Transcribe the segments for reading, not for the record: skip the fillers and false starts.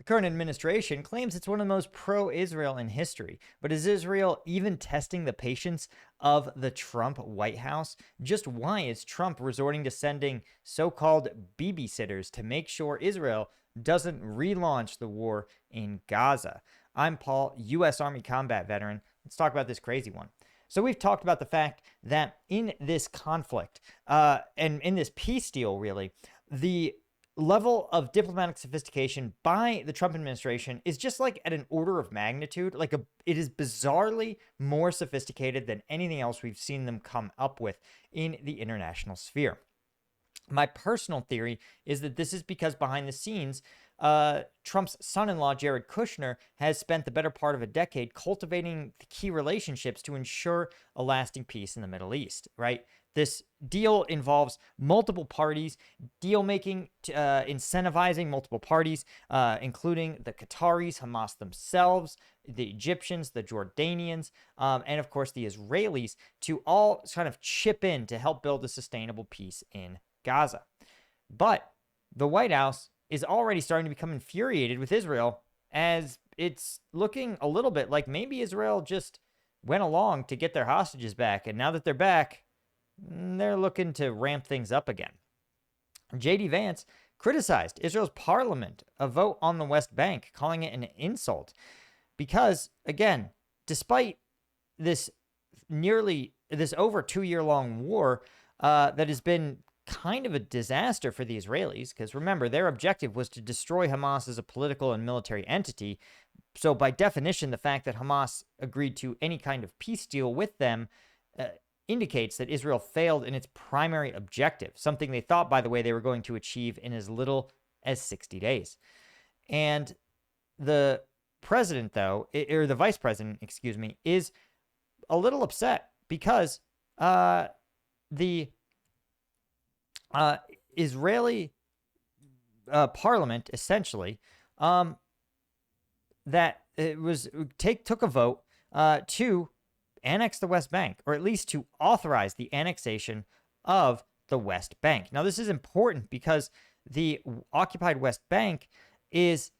The current administration claims it's one of the most pro-Israel in history, but is Israel even testing the patience of the Trump White House? Just why is Trump resorting to sending so-called babysitters to make sure Israel doesn't relaunch the war in Gaza? I'm Paul, U.S. Army combat veteran. Let's talk about this crazy one. So we've talked about the fact that in this conflict, and in this peace deal, really, the level of diplomatic sophistication by the Trump administration is just like at an order of magnitude. It is bizarrely more sophisticated than anything else we've seen them come up with in the international sphere. My personal theory is that this is because behind the scenes, Trump's son-in-law, Jared Kushner, has spent the better part of a decade cultivating the key relationships to ensure a lasting peace in the Middle East, right? This deal involves multiple parties, deal making, incentivizing multiple parties, including the Qataris, Hamas themselves, the Egyptians, the Jordanians, and of course the Israelis, to all kind of chip in to help build a sustainable peace in Gaza. But the White House is already starting to become infuriated with Israel, as it's looking a little bit like maybe Israel just went along to get their hostages back, and now that they're back, they're looking to ramp things up again. J.D. Vance criticized Israel's parliament, a vote on the West Bank, calling it an insult because, again, despite this over 2-year-long war that has been kind of a disaster for the Israelis, because remember, their objective was to destroy Hamas as a political and military entity. So by definition, the fact that Hamas agreed to any kind of peace deal with them indicates that Israel failed in its primary objective, something they thought, by the way, they were going to achieve in as little as 60 days. And the president, though, or the vice president, excuse me, is a little upset because the Israeli parliament, essentially, that it was took a vote to annex the West Bank, or at least to authorize the annexation of the West Bank. Now, this is important because the occupied West Bank is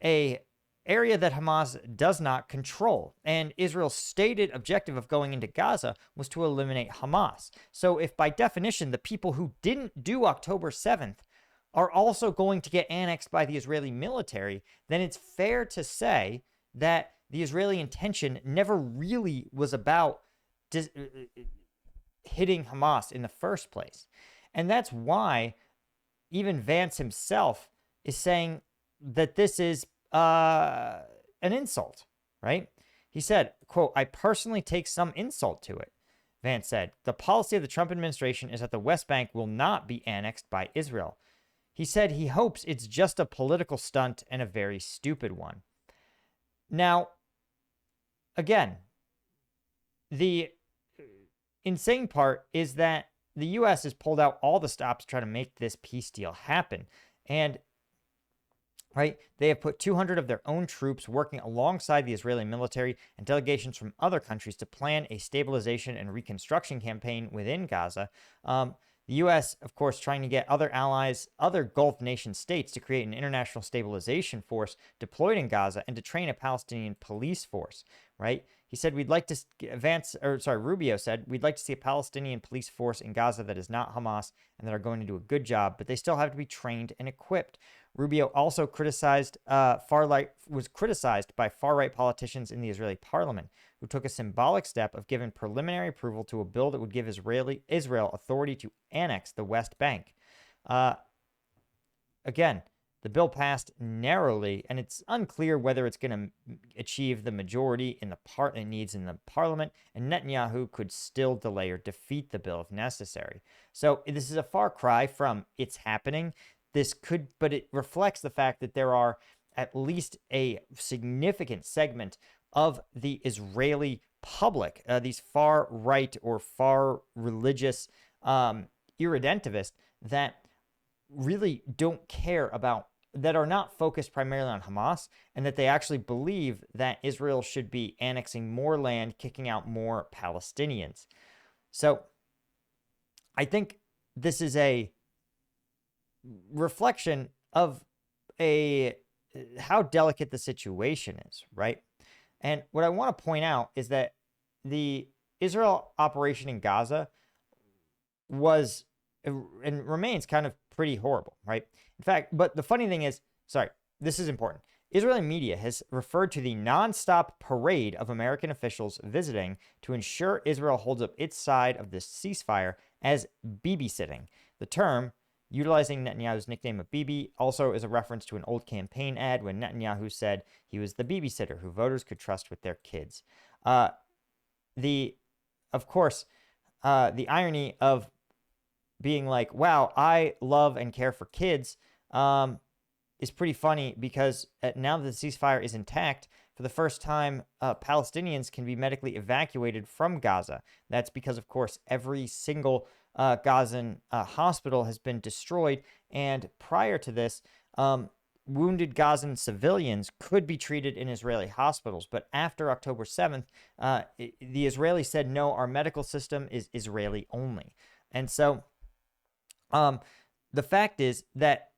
a area that Hamas does not control, and Israel's stated objective of going into Gaza was to eliminate Hamas. So if by definition the people who didn't do October 7th are also going to get annexed by the Israeli military, then it's fair to say that the Israeli intention never really was about hitting Hamas in the first place. And that's why even Vance himself is saying that this is an insult, right? He said, quote, "I personally take some insult to it." Vance said, "The policy of the Trump administration is that the West Bank will not be annexed by Israel." He said he hopes it's just a political stunt and a very stupid one. Now, again, the insane part is that the U.S. has pulled out all the stops to try to make this peace deal happen. And, right, they have put 200 of their own troops working alongside the Israeli military and delegations from other countries to plan a stabilization and reconstruction campaign within Gaza. The U.S., of course, trying to get other allies, other Gulf nation states to create an international stabilization force deployed in Gaza and to train a Palestinian police force, right? He said, Rubio said, "We'd like to see a Palestinian police force in Gaza that is not Hamas and that are going to do a good job, but they still have to be trained and equipped." Rubio also was criticized by far-right politicians in the Israeli parliament, who took a symbolic step of giving preliminary approval to a bill that would give Israel authority to annex the West Bank. Again, the bill passed narrowly, and it's unclear whether it's going to achieve the majority it needs in the parliament, and Netanyahu could still delay or defeat the bill if necessary. So this is a far cry from it's happening. But it reflects the fact that there are at least a significant segment of the Israeli public, these far right or far religious irredentivists that really don't care about, that are not focused primarily on Hamas, and that they actually believe that Israel should be annexing more land, kicking out more Palestinians. So I think this is a reflection of a how delicate the situation is, right? And what I want to point out is that the Israel operation in Gaza was and remains kind of pretty horrible, right? In fact, but the funny thing is, sorry, this is important. Israeli media has referred to the nonstop parade of American officials visiting to ensure Israel holds up its side of the ceasefire as Bibi-sitting. The term, utilizing Netanyahu's nickname of Bibi, also is a reference to an old campaign ad when Netanyahu said he was the babysitter who voters could trust with their kids. Of course, the irony of being like, wow, I love and care for kids, is pretty funny because now that the ceasefire is intact, for the first time, Palestinians can be medically evacuated from Gaza. That's because, of course, every single Gazan hospital has been destroyed. And prior to this, wounded Gazan civilians could be treated in Israeli hospitals. But after October 7th, the Israelis said, no, our medical system is Israeli only. And so the fact is that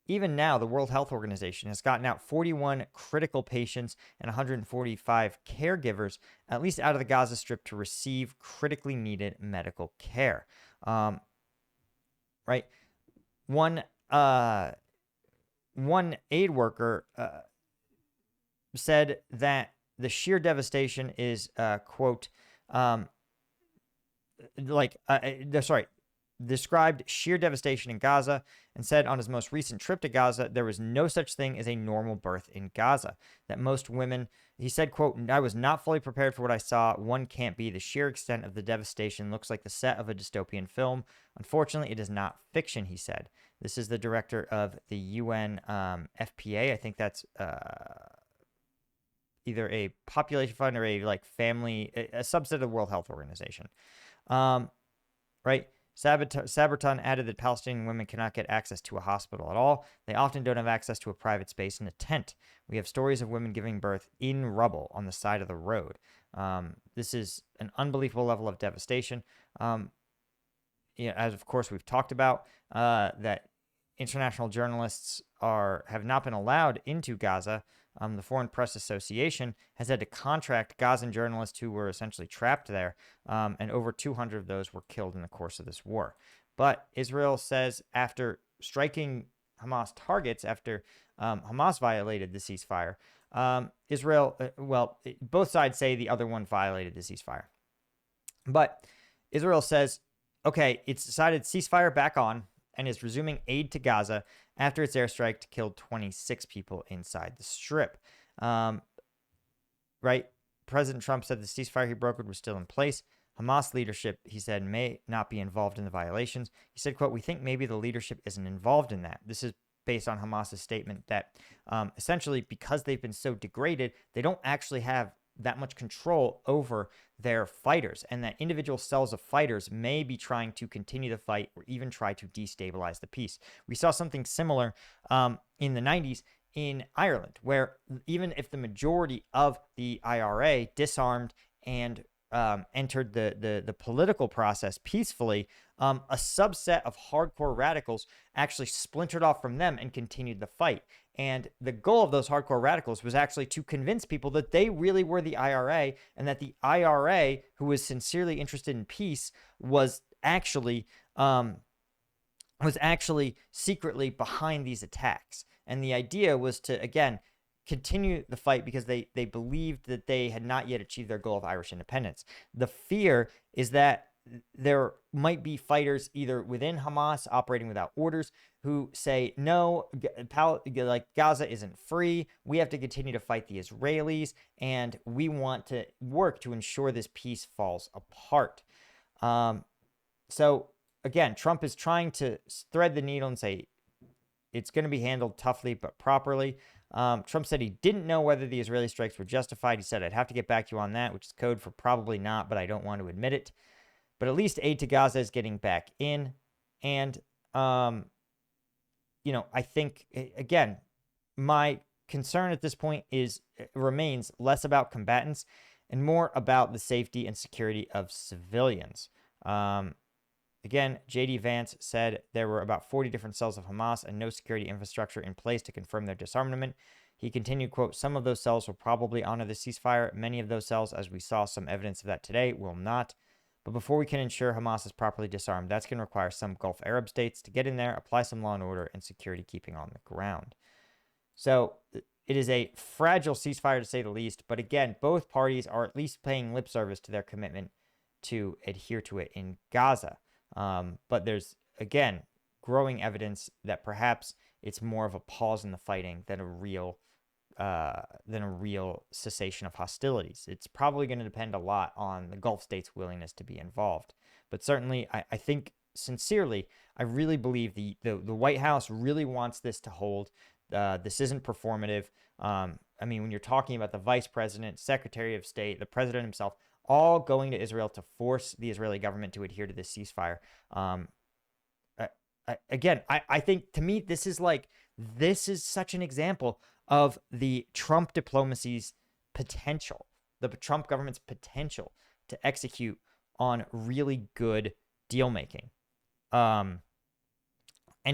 even now, the World Health Organization has gotten out 41 critical patients and 145 caregivers, at least out of the Gaza Strip, to receive critically needed medical care. Right? One aid worker said that the sheer devastation is, quote, described sheer devastation in Gaza and said on his most recent trip to Gaza, there was no such thing as a normal birth in Gaza. That most women, he said, quote, I was not fully prepared for what I saw. One can't be. The sheer extent of the devastation looks like the set of a dystopian film. Unfortunately, it is not fiction, he said. This is the director of the UN FPA. I think that's either a population fund or a subset of the World Health Organization. Right? Saberton added that Palestinian women cannot get access to a hospital at all. They often don't have access to a private space in a tent. We have stories of women giving birth in rubble on the side of the road. This is an unbelievable level of devastation. As of course we've talked about, that international journalists have not been allowed into Gaza. The Foreign Press Association has had to contract Gazan journalists who were essentially trapped there, and over 200 of those were killed in the course of this war. But Israel says after striking Hamas targets, after Hamas violated the ceasefire, both sides say the other one violated the ceasefire. But Israel says, okay, it's decided ceasefire back on and is resuming aid to Gaza after its airstrike killed 26 people inside the Strip. Right? President Trump said the ceasefire he brokered was still in place. Hamas leadership, he said, may not be involved in the violations. He said, quote, we think maybe the leadership isn't involved in that. This is based on Hamas's statement that essentially because they've been so degraded, they don't actually have that much control over their fighters, and that individual cells of fighters may be trying to continue the fight or even try to destabilize the peace. We saw something similar in the 90s in Ireland, where even if the majority of the IRA disarmed and entered the political process peacefully, a subset of hardcore radicals actually splintered off from them and continued the fight. And the goal of those hardcore radicals was actually to convince people that they really were the IRA, and that the IRA, who was sincerely interested in peace, was actually secretly behind these attacks. And the idea was to, again, continue the fight because they believed that they had not yet achieved their goal of Irish independence. The fear is that there might be fighters either within Hamas operating without orders who say, no, Gaza isn't free. We have to continue to fight the Israelis, and we want to work to ensure this peace falls apart. So again, Trump is trying to thread the needle and say it's going to be handled toughly but properly. Trump said he didn't know whether the Israeli strikes were justified. He said, I'd have to get back to you on that, which is code for probably not, but I don't want to admit it. But at least aid to Gaza is getting back in. And, I think, again, my concern at this point remains less about combatants and more about the safety and security of civilians. Again, JD Vance said there were about 40 different cells of Hamas and no security infrastructure in place to confirm their disarmament. He continued, quote, some of those cells will probably honor the ceasefire. Many of those cells, as we saw some evidence of that today, will not. But before we can ensure Hamas is properly disarmed, that's going to require some Gulf Arab states to get in there, apply some law and order and security keeping on the ground. So it is a fragile ceasefire to say the least. But again, both parties are at least paying lip service to their commitment to adhere to it in Gaza. But there's, again, growing evidence that perhaps it's more of a pause in the fighting than a real cessation of hostilities. It's probably going to depend a lot on the Gulf states' willingness to be involved. But certainly, I think sincerely, I really believe the White House really wants this to hold. This isn't performative. I mean, when you're talking about the vice president, secretary of state, the president himself, all going to Israel to force the Israeli government to adhere to this ceasefire. I think, to me, this is such an example of the Trump diplomacy's potential, the Trump government's potential to execute on really good deal making, and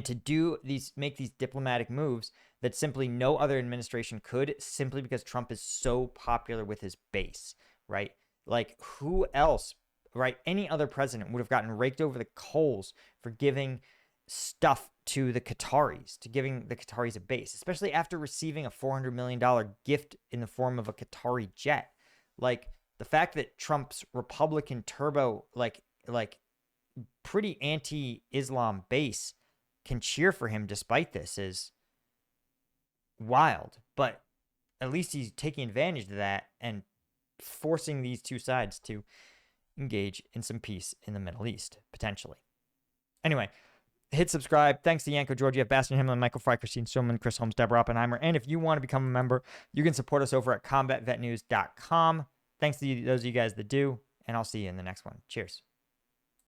to make these diplomatic moves that simply no other administration could, simply because Trump is so popular with his base, right? Like, who else, right? Any other president would have gotten raked over the coals for giving stuff to the Qataris, to giving the Qataris a base, especially after receiving a $400 million gift in the form of a Qatari jet. Like, the fact that Trump's Republican turbo, like pretty anti-Islam base can cheer for him despite this is wild. But at least he's taking advantage of that and forcing these two sides to engage in some peace in the Middle East, potentially. Anyway, hit subscribe. Thanks to Yanko, Georgiev, Bastian Himmelin, Michael Fry, Christine Stillman, Chris Holmes, Deborah Oppenheimer. And if you want to become a member, you can support us over at combatvetnews.com. Thanks to those of you guys that do, and I'll see you in the next one. Cheers.